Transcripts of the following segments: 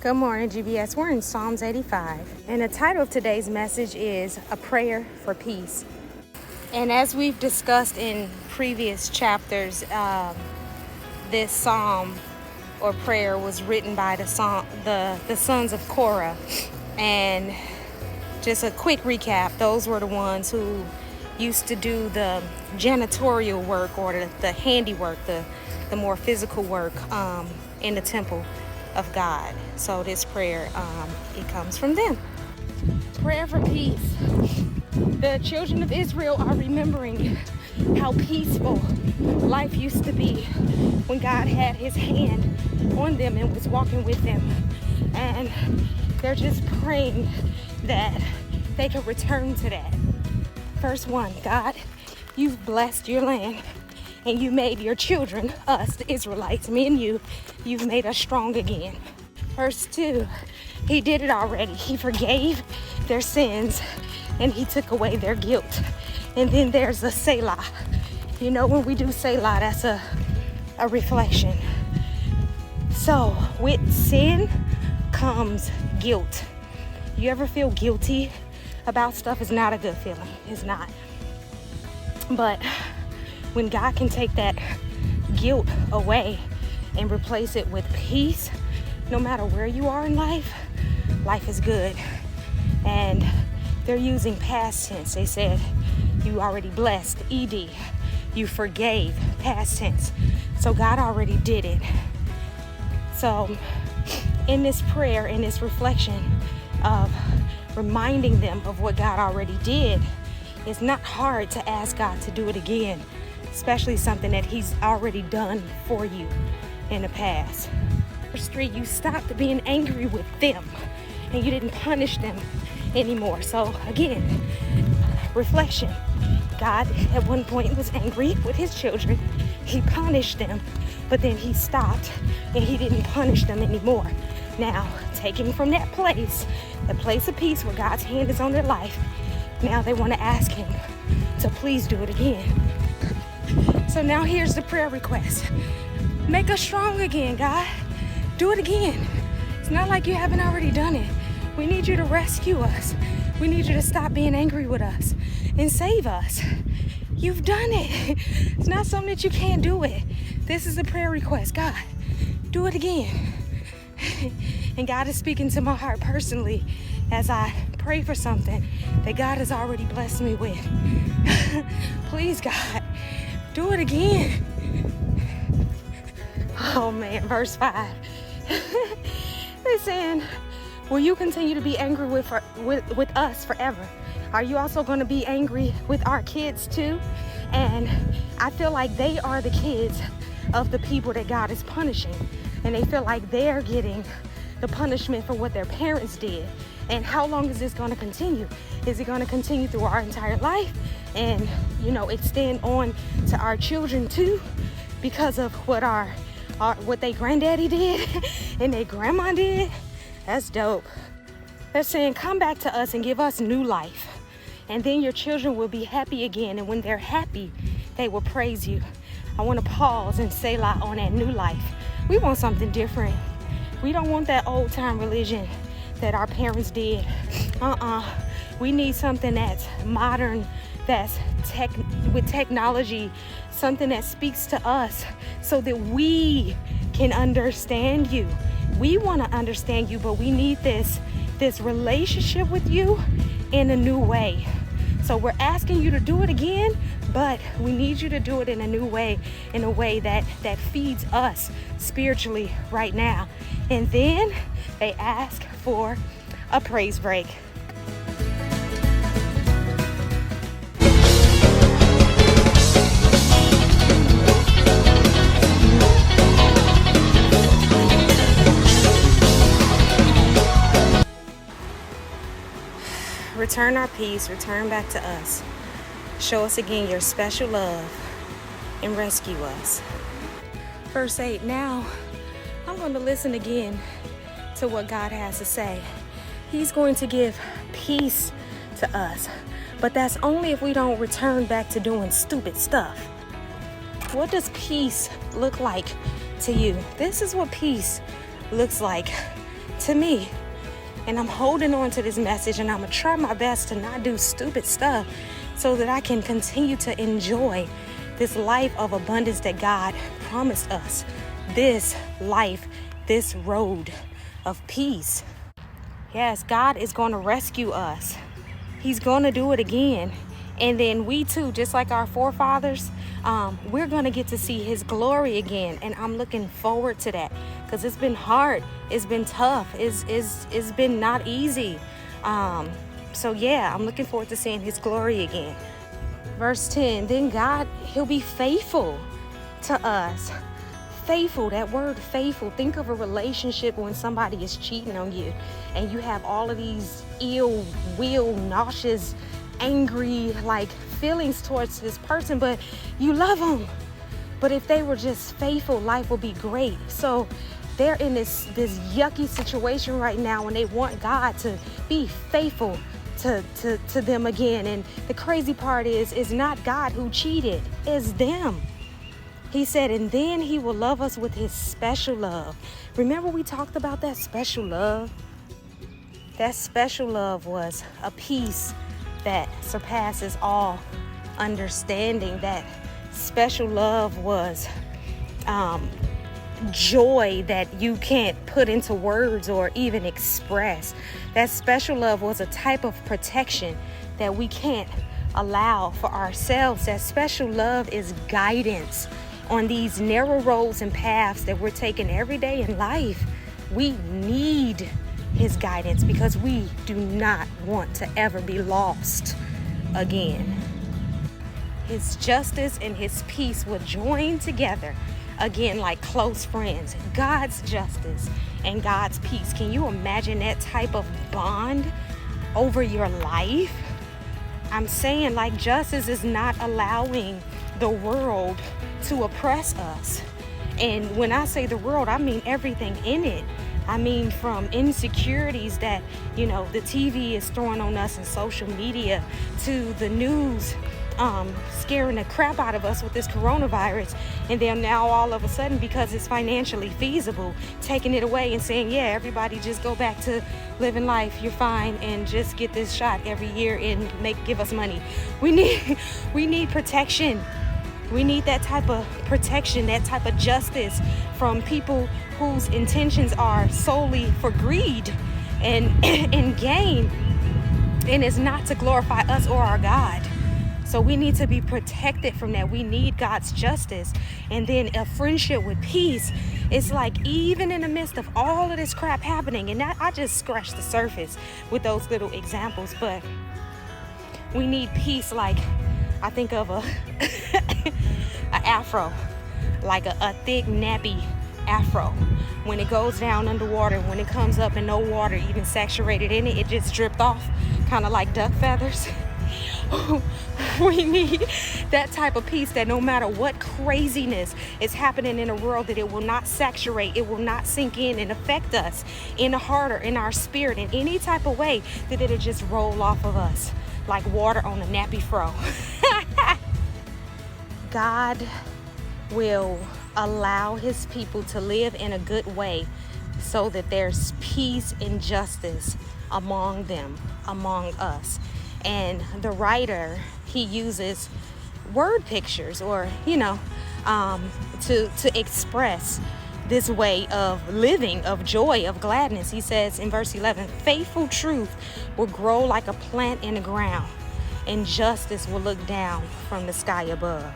Good morning, GBS. We're in Psalms 85, and the title of today's message is A Prayer for Peace. And as we've discussed in previous chapters, this psalm or prayer was written by the Sons of Korah. And just a quick recap, those were the ones who used to do the janitorial work or the handiwork, the more physical work in the temple of God. So this prayer, it comes from them. Prayer for peace. The children of Israel are remembering how peaceful life used to be when God had his hand on them and was walking with them. And they're just praying that they can return to that. Verse 1, God, you've blessed your land and you made your children, us, the Israelites, me and you've made us strong again. Verse 2, he did it already. He forgave their sins and he took away their guilt. And then there's a Selah. You know, when we do Selah, that's a reflection. So with sin comes guilt. You ever feel guilty about stuff? It's not a good feeling. It's not. But when God can take that guilt away and replace it with peace, no matter where you are in life, life is good. And they're using past tense. They said, you already blessed, ED. You forgave, past tense. So God already did it. So in this prayer, in this reflection of reminding them of what God already did, it's not hard to ask God to do it again, especially something that he's already done for you in the past. Verse 3, you stopped being angry with them and you didn't punish them anymore. So again, reflection. God at one point was angry with his children. He punished them, but then he stopped and he didn't punish them anymore. Now, taking from that place, the place of peace where God's hand is on their life, now they want to ask him to please do it again. So now here's the prayer request. Make us strong again, God. Do it again. It's not like you haven't already done it. We need you to rescue us. We need you to stop being angry with us and save us. You've done it. It's not something that you can't do it. This is a prayer request. God, do it again. And God is speaking to my heart personally as I pray for something that God has already blessed me with. Please, God, do it again. Oh man, verse 5. They're saying, will you continue to be angry with us forever? Are you also going to be angry with our kids too? And I feel like they are the kids of the people that God is punishing. And they feel like they're getting the punishment for what their parents did. And how long is this going to continue? Is it going to continue through our entire life and, extend on to our children too because of what they granddaddy did and their grandma did? That's dope. They're saying, come back to us and give us new life. And then your children will be happy again. And when they're happy, they will praise you. I want to pause and say on that new life. We want something different. We don't want that old time religion that our parents did. We need something that's modern, that's with technology, something that speaks to us so that we can understand you. We want to understand you, but we need this relationship with you in a new way. So we're asking you to do it again, but we need you to do it in a new way, in a way that feeds us spiritually right now. And then they ask for a praise break. Return our peace, return back to us. Show us again your special love and rescue us. Verse 8, now I'm going to listen again to what God has to say. He's going to give peace to us, but that's only if we don't return back to doing stupid stuff. What does peace look like to you? This is what peace looks like to me. And I'm holding on to this message, and I'm going to try my best to not do stupid stuff so that I can continue to enjoy this life of abundance that God promised us. This life, this road of peace. Yes, God is going to rescue us. He's going to do it again. And then we too, just like our forefathers, we're going to get to see his glory again. And I'm looking forward to that, because it's been hard. It's been tough. It's been not easy. So yeah, I'm looking forward to seeing his glory again. Verse 10, then God, he'll be faithful to us. Faithful, that word faithful. Think of a relationship when somebody is cheating on you and you have all of these ill will, nauseous, angry like feelings towards this person, but you love them. But if they were just faithful, life will be great. So they're in this yucky situation right now, and they want God to be faithful to them again. And the crazy part is, it's not God who cheated, it's them. He said, and then he will love us with his special love. Remember we talked about that special love? That special love was a peace that surpasses all understanding. That special love was joy that you can't put into words or even express. That special love was a type of protection that we can't allow for ourselves. That special love is guidance on these narrow roads and paths that we're taking every day in life. We need his guidance because we do not want to ever be lost again. His justice and his peace will join together again like close friends. God's justice and God's peace. Can you imagine that type of bond over your life? I'm saying, like, justice is not allowing the world to oppress us. And when I say the world, I mean everything in it. I mean from insecurities that, the TV is throwing on us and social media, to the news scaring the crap out of us with this coronavirus, and then now all of a sudden, because it's financially feasible, taking it away and saying, yeah, everybody just go back to living life, you're fine, and just get this shot every year and give us money. We need protection. We need that type of protection, that type of justice from people whose intentions are solely for greed and gain, and it's not to glorify us or our God. So we need to be protected from that. We need God's justice. And then a friendship with peace. It's like, even in the midst of all of this crap happening, and I just scratched the surface with those little examples, but we need peace. Like, I think of a afro, like a thick nappy afro. When it goes down underwater, when it comes up and no water even saturated in it, it just dripped off, kind of like duck feathers. We need that type of peace, that no matter what craziness is happening in the world, that it will not saturate, it will not sink in and affect us in the heart or in our spirit in any type of way, that it'll just roll off of us like water on a nappy fro. God will allow his people to live in a good way so that there's peace and justice among them, among us. And the writer, he uses word pictures, or to express this way of living, of joy, of gladness. He says in verse 11, faithful truth will grow like a plant in the ground, and justice will look down from the sky above.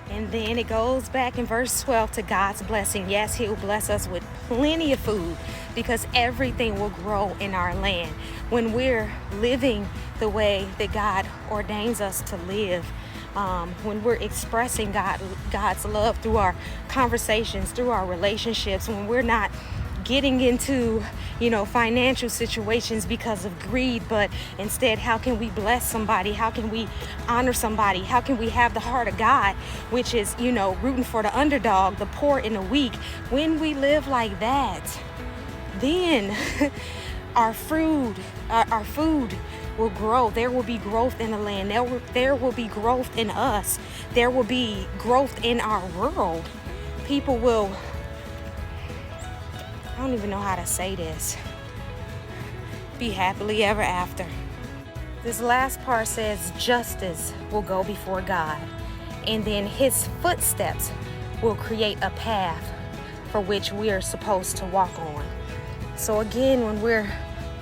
And then it goes back in verse 12 to God's blessing. Yes, he'll bless us with plenty of food, because everything will grow in our land when we're living the way that God ordains us to live. When we're expressing God's love through our conversations, through our relationships, when we're not getting into financial situations because of greed, but instead, how can we bless somebody? How can we honor somebody? How can we have the heart of God, which is rooting for the underdog, the poor and the weak? When we live like that, then our food will grow. There will be growth in the land. There will be growth in us. There will be growth in our world. People will I don't even know how to say this. Be happily ever after. This last part says justice will go before God, and then his footsteps will create a path for which we are supposed to walk on. So again, when we're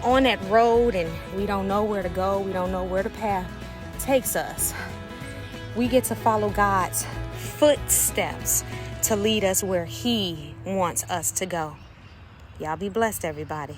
on that road and we don't know where to go, we don't know where the path takes us, we get to follow God's footsteps to lead us where he wants us to go. Y'all be blessed, everybody.